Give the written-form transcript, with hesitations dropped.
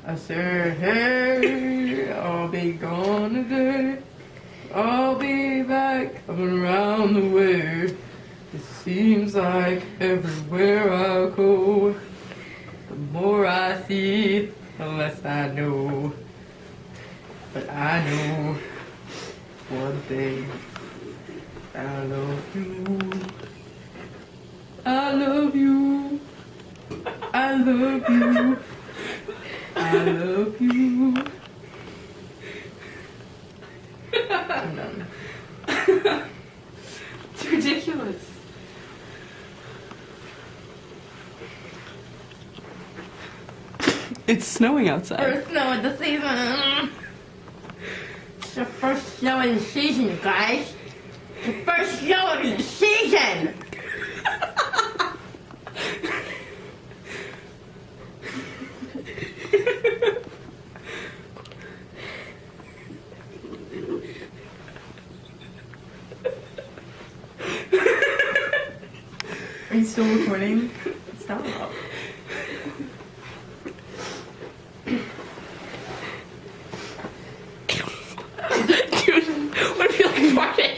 I said, hey, I'll be gone today. I'll be back coming around the way. It seems like everywhere I go, the more I see, the less I know. But I know one thing. I love you. I love you. I love you. I love you. I'm done. It's ridiculous. It's snowing outside. First snow of the season. It's the first snow of the season, you guys. The first snow of the season. Are you still recording? Stop. Dude, what if you like farted?